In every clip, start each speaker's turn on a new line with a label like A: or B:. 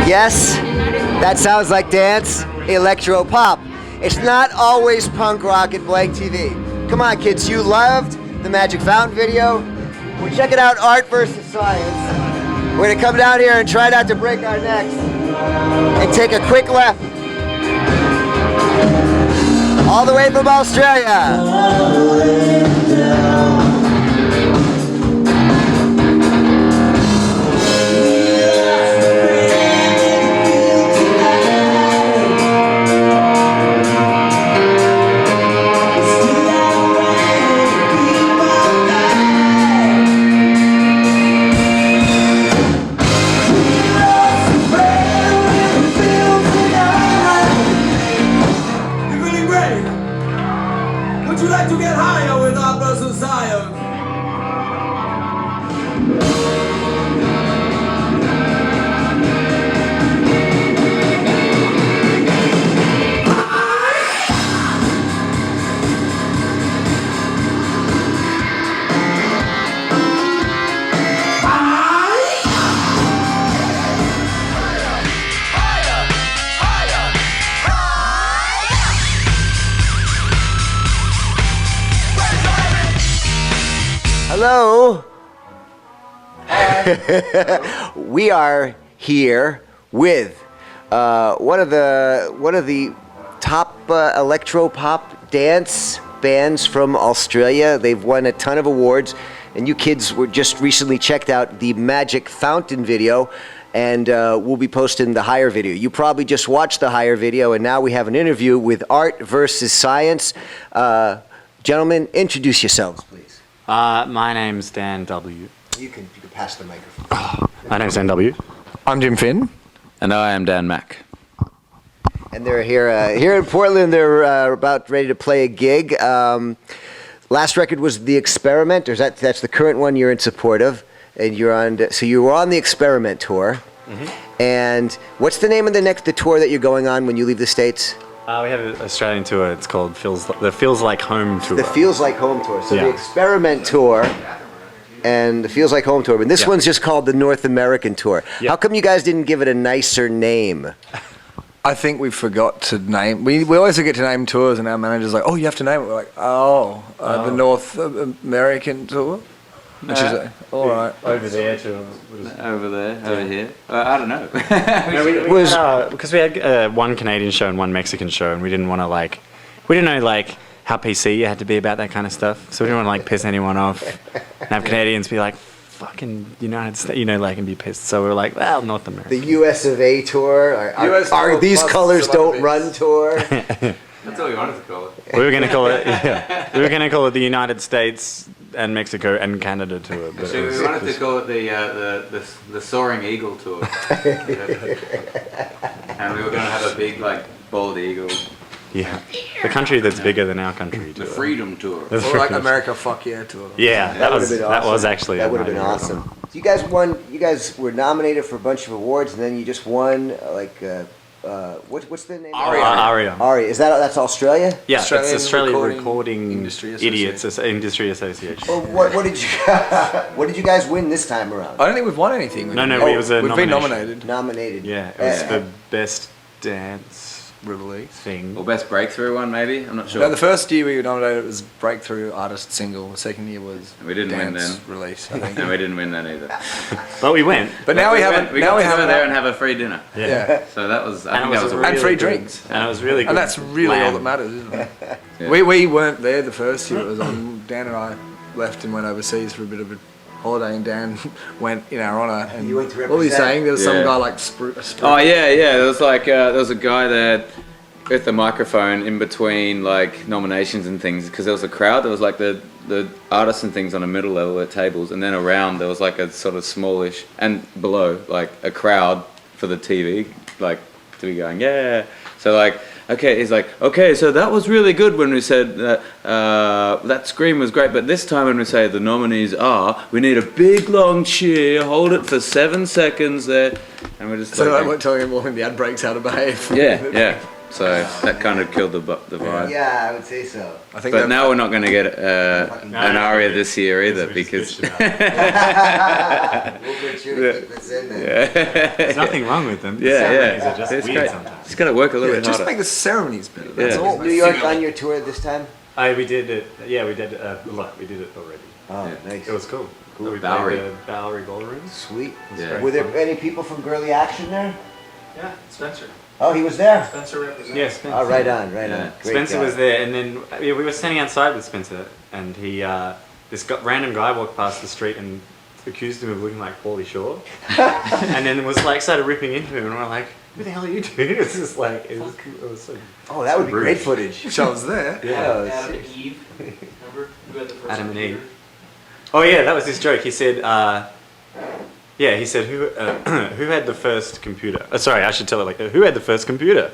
A: Yes, that sounds like dance, electro pop. It's not always punk rock at BlankTV. Come on, kids, you loved the Magic Fountain video. We're checking out Art versus Science. We're gonna come down here and try not to break our necks and take a quick left. All the way from Australia.
B: Would you like to get higher with our brother Zion?
A: Hello. We are here with one of the top electro pop dance bands from Australia. They've won a ton of awards, and you kids were just recently checked out the Magic Fountain video, and we'll be posting the Higher video. You probably just watched the Higher video, and now we have an interview with Art versus Science. Gentlemen, introduce yourselves, please.
C: My name's Dan W.
A: You can pass the microphone.
C: My name's Dan W.
D: I'm Jim Finn.
E: And I am Dan Mack.
A: And they're here in Portland. They're about ready to play a gig. Last record was The Experiment, or that's the current one you're in support of, and you're on. So you were on the Experiment tour. Mm-hmm. And what's the name of the tour that you're going on when you leave the States?
C: We have an Australian tour. It's called the Feels Like Home tour.
A: The Feels Like Home tour. So
C: yeah.
A: The Experiment tour and the Feels Like Home tour. But this one's just called the North American tour. Yep. How come you guys didn't give it a nicer name?
D: I think we forgot to name. We always forget to name tours, and our manager's like, "Oh, you have to name it." We're like, the North American tour." Which is all right.
C: Over there to
E: Over here. I don't know.
C: because we had one Canadian show and one Mexican show, and we didn't want to we didn't know how PC you had to be about that kind of stuff. So we didn't want to piss anyone off and have Canadians be like, fucking United States, and be pissed. So we were like, well, North America.
A: The US of A tour, are these colors don't run tour.
E: That's all we wanted to call it.
C: We were going to call it, we were going to call it the United States and Mexico and Canada tour. But
E: So we wanted to call it the Soaring Eagle tour. And we were going to have a big bald eagle.
C: Yeah, the country that's bigger than our country tour.
E: The Freedom tour.
D: Or like America Fuck Yeah tour.
C: Yeah, that was actually
A: that would have been awesome. So you guys won. You guys were nominated for a bunch of awards, and then you just won what's the name?
C: ARIA.
A: Is that's Australia?
C: Yeah, it's Australian
D: Recording
C: Industry
D: Idiots
C: Industry Association.
A: Well, what did you guys win this time around?
D: I don't think we've won anything.
C: No, it was a
D: We've
C: nomination.
D: been nominated.
A: Nominated.
C: Yeah, it was for best dance
D: Release
C: thing.
E: Or best breakthrough one, maybe? I'm not sure.
D: No, the first year we were nominated was Breakthrough Artist Single. The second year was
E: We didn't win
D: Dance
E: then.
D: Release, I think.
E: And we didn't win that either.
C: But we went.
D: But now we haven't.
E: We
D: Now
E: got
D: we
E: to go
D: have
E: there and have a free dinner.
D: Yeah.
E: So that was,
C: And
D: free drinks.
C: And it was really good.
D: And that's really all that matters, isn't it?
E: Yeah.
D: We weren't there the first year it was on. Dan and I left and went overseas for a bit of a holiday, and Dan went in our honour. And
A: You went to
D: what were you
A: represent.
D: saying? There was some
E: Yeah.
D: guy like
E: Oh yeah. There was there was a guy there with the microphone in between nominations and things, because there was a crowd. There was the artists and things on a middle level at tables, and then around there was a sort of smallish, and below a crowd for the TV to be going yeah. So okay, he's like, okay, so that was really good when we said that scream was great, but this time when we say the nominees are, we need a big long cheer, hold it for 7 seconds there, and we're just
D: So I won't tell him when the ad breaks how to behave.
E: yeah. So that kind of killed the vibe.
A: Yeah, I would say so.
D: I think
E: But
D: that-
E: now we're not going to get an aria this year either because
A: We'll make sure to keep this in there.
C: There's nothing wrong with them.
E: yeah,
C: Ceremonies
E: yeah,
C: are just
E: it's
C: weird
E: great.
C: sometimes.
E: It's got to work a little
D: Yeah,
E: bit
D: just
E: harder.
D: make the ceremonies better. That's
E: Yeah.
D: all.
A: New York on your tour this time?
C: We did it. Yeah, we did. Look, we did it already.
A: Oh, nice.
C: It was cool.
A: Cool.
C: We
E: Bowery.
C: played the Bowery Ballroom.
A: Sweet.
E: Yeah.
A: Were there any people from Girly Action there?
F: Yeah, Spencer.
A: Oh, he was there.
F: Spencer represents.
C: Yeah, Spencer.
A: Oh, right on, right
E: Yeah.
A: on. Great
C: Spencer
A: guy.
C: was there, and then we were standing outside with Spencer, and he, random guy walked past the street and accused him of looking like Pauly Shore, and then was like started ripping into him, and we're like, "Who the hell are you doing?" It was just like it was so.
A: Oh, that would be
C: rude.
A: great footage.
D: Wish I was there.
A: Yeah.
F: Adam and Eve. Remember? Who had the first
C: Adam and
F: computer?
C: Eve. Oh yeah, that was his joke. He said, he said who had the first computer? Sorry, I should tell it like that. Who had the first computer?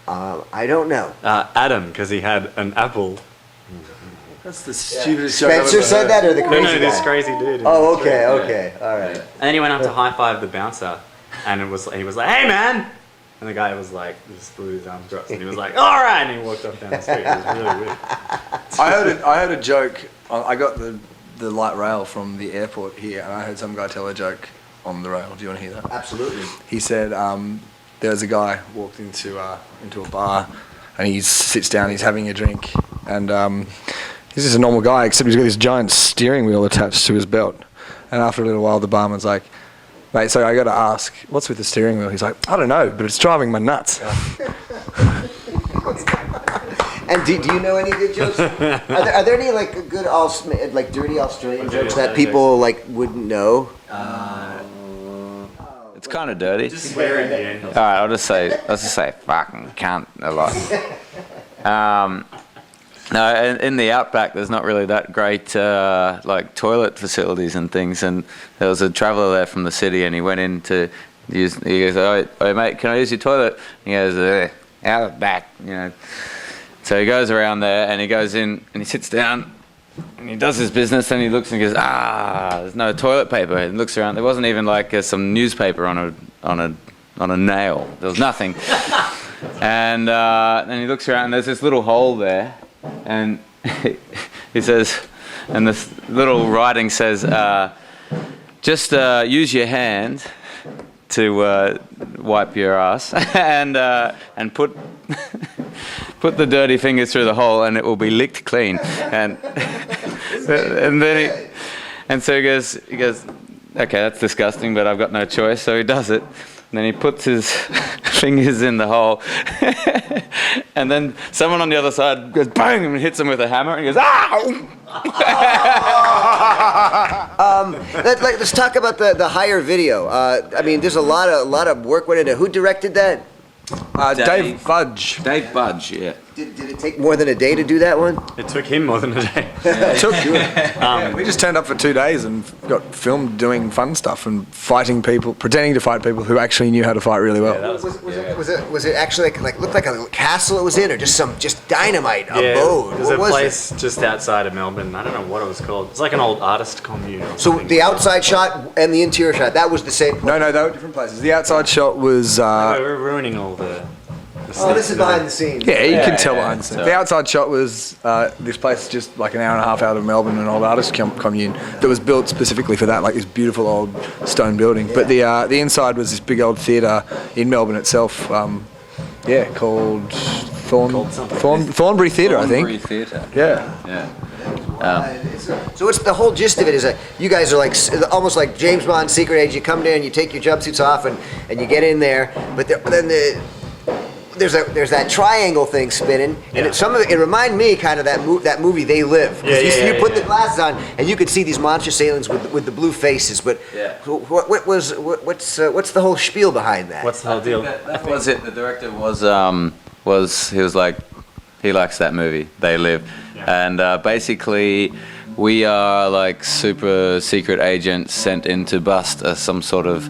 A: I don't know.
C: Adam, because he had an Apple.
D: That's the stupidest joke I've
A: Spencer
D: ever
A: said
D: heard.
A: that, or the
C: No,
A: crazy
C: no, this
A: guy?
C: crazy dude. in
A: Oh,
C: the street.
A: okay, okay, all right.
C: And then he went up to high five the bouncer, and he was like, "Hey, man!" And the guy was like, just threw his arms across, and he was like, "All right!" And he walked off down the street. It was really weird.
D: I heard a joke. I got the light rail from the airport here, and I heard some guy tell a joke on the rail. Do you want to hear that?
A: Absolutely.
D: He said there was a guy walked into a bar, and he sits down. He's having a drink, and he's just a normal guy, except he's got this giant steering wheel attached to his belt. And after a little while, the barman's like, "Mate, so I got to ask, what's with the steering wheel?" He's like, "I don't know, but it's driving my nuts."
A: And do you know any good jokes? Are there any like good like dirty Australian jokes that people like wouldn't know?
E: It's kind of dirty.
C: Just swear at the end.
E: All right, I'll just say fucking cunt a lot. No, in the outback, there's not really that great like toilet facilities and things. And there was a traveller there from the city, and he went in to use. He goes, "Oh, mate, can I use your toilet?" And he goes, "Out the back," you know. So he goes around there, and he goes in, and he sits down, and he does his business, and he looks and he goes, "There's no toilet paper." And looks around. There wasn't even like some newspaper on a nail. There was nothing. And then he looks around, and there's this little hole there, and he says, and this little writing says, "Just use your hand to wipe your ass, and put." Put the dirty fingers through the hole and it will be licked clean." And then so he goes, "Okay, that's disgusting, but I've got no choice." So he does it. And then he puts his fingers in the hole. And then someone on the other side goes bang and hits him with a hammer and he goes, "Ow!"
A: Let's talk about the hire video. I mean, there's a lot of work went into. Who directed that?
D: Dave Fudge.
E: Dave Budge, yeah.
A: Did it take more than a day to do that one?
C: It took him more than a day.
D: We just turned up for 2 days and got filmed doing fun stuff and fighting people, pretending to fight people who actually knew how to fight really well.
A: Was it actually like looked like a castle it was in, or just dynamite abode?
C: There's
A: What
C: a
A: was
C: place just outside of Melbourne. I don't know what it was called. It's like an old artist commune. Or
A: So
C: something.
A: the outside shot and the interior shot, that was the same place?
D: No, they were different places. The outside shot was,
C: We're ruining all the
A: Oh, this is behind the scenes.
D: yeah, you can tell
E: yeah,
D: behind the scenes.
E: so-
D: The outside shot was this place just like an hour and a half out of Melbourne, an old artist commune that was built specifically for that, like this beautiful old stone building. But the inside was this big old theatre in Melbourne itself, called Thornbury Theatre, I
E: Thornbury
D: think.
E: Theatre.
D: Yeah.
E: Yeah.
A: So it's the whole gist of it is that you guys are like almost like James Bond secret agent. You come down, you take your jumpsuits off, and you get in there. But then there's that triangle thing spinning, and it reminded me kind of that movie They Live. 'Cause you put the glasses on, and you could see these monstrous aliens with the blue faces. But what's the whole spiel behind that?
C: What's the whole deal?
E: That was it. The director he was like, he likes that movie, They Live. And basically we are like super secret agents sent in to bust some sort of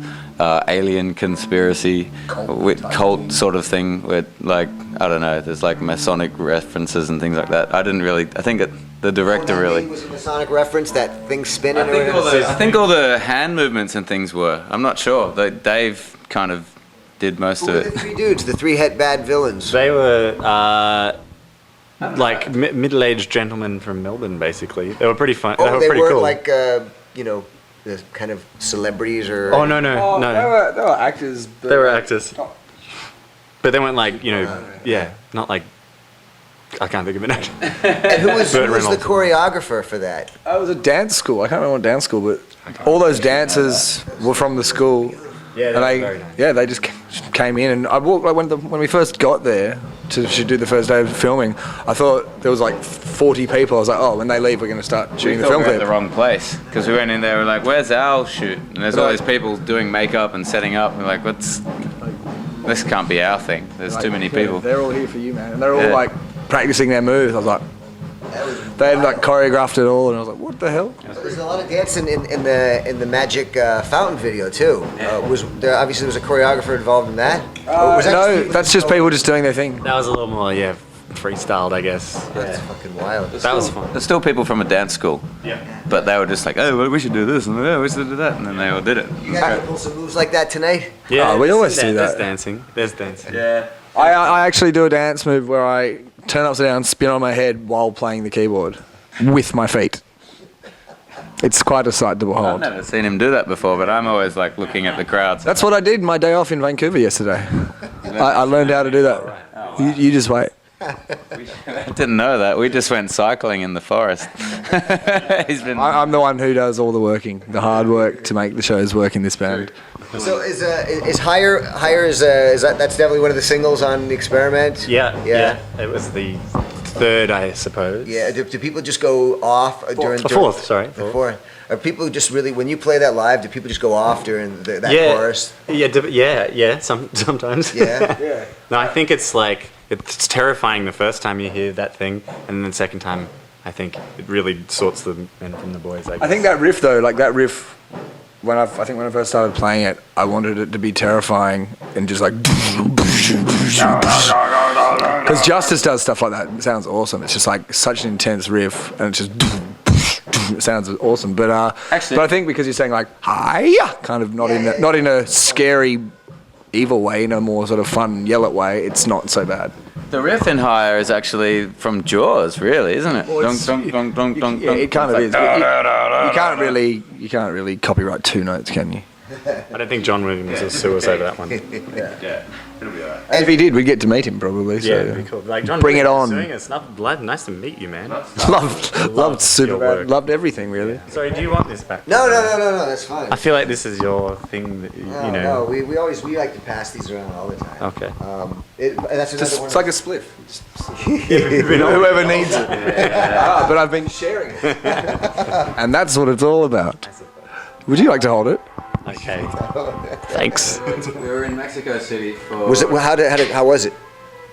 E: alien conspiracy cult sort of thing with like, I don't know, there's like Masonic references and things like that. I think that the director really...
A: Was it a Masonic reference, that thing spinning?
E: I think all the hand movements and things were. I'm not sure. Dave kind of did most
A: Who
E: of
A: were the
E: it.
A: three dudes, the three head bad villains?
C: They were like middle-aged gentlemen from Melbourne, basically. They were pretty fun.
A: Oh,
C: they were
A: they
C: pretty
A: weren't
C: cool.
A: like, you know, the kind of celebrities or...
C: Oh no.
D: They were actors. But
C: They were actors. But they weren't like, not like, I can't think of it.
A: And who was
C: Burt
A: the
C: Reynolds.
A: choreographer for that?
D: I was a dance school. I can't remember what dance school, but all those dancers were from the school.
C: Yeah,
D: and
C: they were very nice.
D: they just came in, and I walked like when we first got there to do the first day of filming. I thought there was like 40 people. I was like, oh, when they leave, we're going to start shooting the
E: We
D: film
E: were at
D: clip.
E: the wrong place because we went in there. We're like, "Where's our shoot?" And there's all these people doing makeup and setting up. We're like, this can't be our thing. There's too many people."
D: They're all here for you, man, and they're all
E: Yeah.
D: like practicing their moves. I was like, they had like choreographed it all, and I was like, what the hell?
A: There's a lot of dancing in the Magic Fountain video too. Was there obviously there was a choreographer involved in that? Or was that
D: No,
A: people
D: that's just people just doing their thing.
C: That was a little more, freestyled, I guess.
A: That's fucking wild.
C: That was fun.
E: There's still people from a dance school,
C: Yeah.
E: but they were just like, "Oh, well, we should do this," and we should do that, and then they all did it.
A: You guys gonna pull some moves like that tonight?
C: Yeah,
D: Oh, we always
C: there's
D: do
C: There's
D: that.
C: dancing. There's dancing.
E: Yeah.
D: I actually do a dance move where I turn upside down, spin on my head while playing the keyboard with my feet. It's quite a sight to
E: I've
D: behold.
E: never seen him do that before, but I'm always like looking at the crowd.
D: That's what I did my day off in Vancouver yesterday. I learned how to do that. You just wait.
E: I didn't know that. We just went cycling in the forest. He's been.
D: I'm the one who does all the working, the hard work to make the shows work in this band.
A: So is higher is that's definitely one of the singles on the Experiment?
C: Yeah. It was the third, I suppose.
A: Yeah. Do people just go off during
C: The fourth, sorry.
A: the fourth? Are people just really when you play that live? Do people just go off during that chorus?
C: Sometimes.
A: Yeah.
C: No, I think it's like it's terrifying the first time you hear that thing, and then the second time, I think it really sorts the men from the boys. I
D: I think that riff though, like that riff, when I first started playing it, I wanted it to be terrifying and just like. Because Justice does stuff like that. It sounds awesome. It's just like such an intense riff, and it just. It sounds awesome, but
E: Actually-
D: but I think because you're saying like hi-ya, kind of not in a scary, evil way, in a more sort of fun, yell it way, it's not so bad.
E: The riff in Higher is actually from Jaws, really, isn't it?
D: it's-
E: Dong, dong, dong, dong,
D: Yeah,
E: dong.
D: it kind of
E: It's
D: is.
E: like,
D: You can't really copyright two notes, can you?
C: I don't think John Williams will sue us over that one.
E: Yeah, it'll be alright.
D: And if he did, we'd get to meet him probably. So.
C: Yeah, it'd be cool. Like John
D: Bring it
C: Williams
D: on.
C: is doing it. It's nice to meet you, man.
D: Loved
C: your
D: Superbad.
C: work.
D: Loved everything really.
C: Sorry, do you want this back?
A: No. That's fine.
C: I feel like this is your thing. That, you know.
A: No, we like to pass these around all the time.
C: Okay.
A: That's another one.
D: It's like a spliff. Whoever needs it. But I've been sharing it. And that's what it's all about. Would you like to hold it?
C: Okay. Thanks.
E: We were in Mexico City for.
A: Was it? Well, how was it?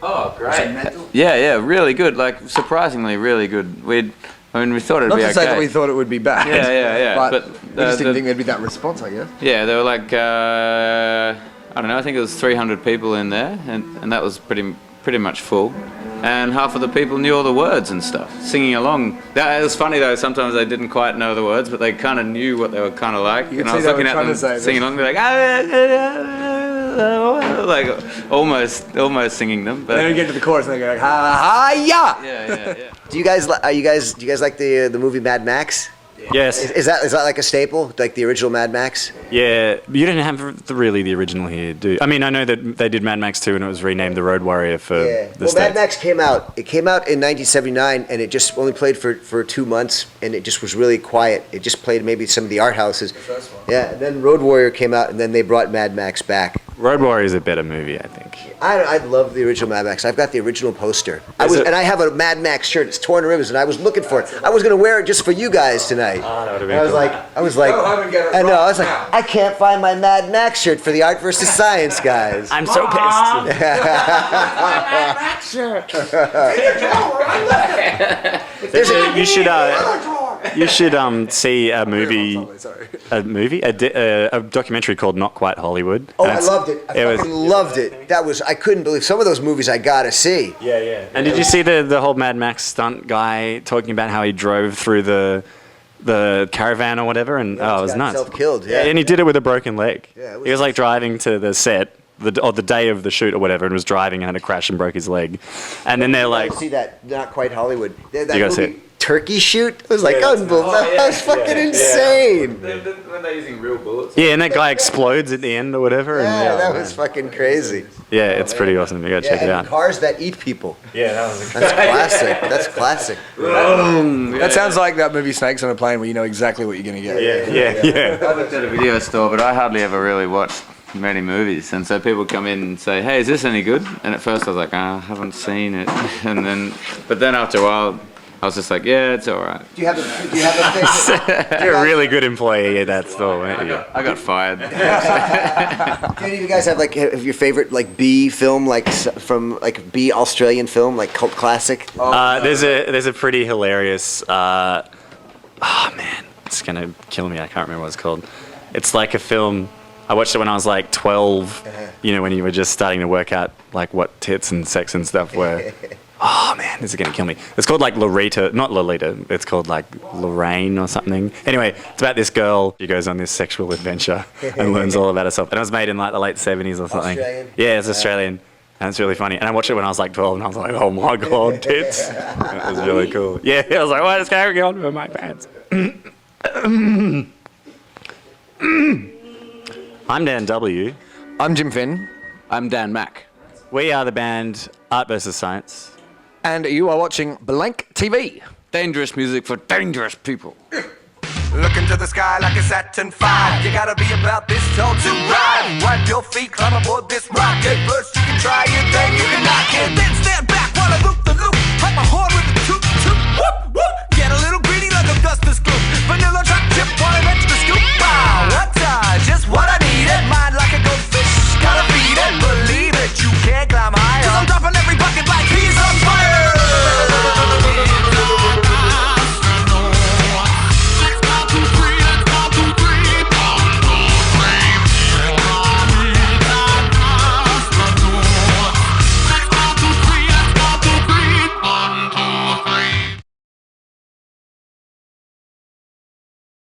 E: Oh, great. Yeah, really good. Like surprisingly, really good. We thought it'd
D: Not
E: be
D: to
E: okay.
D: say that we thought it would be bad.
E: Yeah.
D: But we just didn't
E: the-
D: think there'd be that response, I guess.
E: Yeah, there were like I don't know. I think it was 300 people in there, and that was pretty much full. And half of the people knew all the words and stuff, singing along. It was funny though. Sometimes they didn't quite know the words, but they kind of knew what they were kind of like.
D: You
E: And
D: could
E: I
D: see
E: was
D: they
E: looking
D: were
E: at
D: trying
E: them
D: to say
E: singing along, they're like, almost singing them. But
D: And then we get to the chorus and they go like, ha-ya!
E: yeah.
A: Do you guys like the movie Mad Max?
C: Yes.
A: Is that like a staple, like the original Mad Max?
C: Yeah, you didn't have really the original here, do you? I mean, I know that they did Mad Max 2 and it was renamed The Road Warrior for
A: Yeah.
C: the
A: Well, Mad
C: States.
A: Max came out. It came out in 1979, and it just only played for 2 months, and it just was really quiet. It just played maybe some of the art houses. Yeah. And then Road Warrior came out, and then they brought Mad Max back.
C: Road Warrior is a better movie, I think.
A: I love the original Mad Max. I've got the original poster.
C: Is it-
A: And I have a Mad Max shirt. It's torn to ribbons, and I was looking for it. I was gonna wear it just for you guys tonight.
C: Oh, that would've been
A: And I was like,
D: Go home and get it
A: I know.
D: right
A: I was like, I can't find my Mad Max shirt for the Art versus Science guys.
C: I'm so pissed. You should see a movie.
D: Sorry.
C: A documentary called Not Quite Hollywood.
A: Oh,
C: And
A: I
C: it's-
A: loved it. I fucking loved it. I couldn't believe some of those movies I gotta see.
C: Yeah. And did you see the whole Mad Max stunt guy talking about how he drove through the caravan or whatever? And it was
A: got
C: nuts.
A: himself killed, yeah.
C: And he did it with a broken leg.
A: Yeah, it was
C: He was like driving to the set the day of the shoot or whatever, and was driving and had a crash and broke his leg. And then they're like,
A: see that? Not quite Hollywood. That
C: You gotta see
A: movie, Turkey Shoot. It was like unbelievable.
E: Oh, yeah,
A: That was fucking insane.
E: When they're using real bullets.
C: yeah, and that guy explodes at the end or whatever.
A: Yeah,
C: And
A: that was fucking crazy.
C: yeah, it's pretty awesome. You gotta check it
A: and
C: out.
A: cars that eat people.
C: Yeah, that was
A: That's classic. That's classic.
D: That sounds like that movie Snakes on a Plane, where you know exactly what you're going to get.
C: yeah.
E: I worked at a video store, but I hardly ever really watched many movies, and so people come in and say, "Hey, is this any good?" And at first I was like, I haven't seen it," but then after a while, I was just like, "Yeah, it's all right."
A: Do you have a favorite?
C: You're a really good employee at that store, weren't you?
E: I got fired.
A: Do any of you guys have your favorite like B film, from B Australian film, like cult classic?
C: There's a pretty hilarious. Oh man, it's gonna kill me. I can't remember what it's called. It's like a film. I watched it when I was like 12. You know, when you were just starting to work out like what tits and sex and stuff were. Oh man, this is gonna kill me. It's called like Lolita, not Lolita. It's called like Lorraine or something. Anyway, it's about this girl. She goes on this sexual adventure and learns all about herself. And it was made in like the late 70s or something.
A: Australian?
C: Yeah, it's Australian. And it's really funny. And I watched it when I was like 12, and I was like, oh my god, tits. It was really cool. Yeah, I was like, what is going on with my pants? I'm Dan W.
D: I'm Jim Finn,
E: I'm Dan Mack.
C: We are the band Art vs. Science.
D: and you are watching BlankTV.
E: Dangerous music for dangerous people.
B: Look into the sky like it's Saturn V. You gotta be about this tall to ride. Wipe your feet, climb aboard this rocket. First you can try it, then you can knock it. Then stand back while I loop the loop. Like my horn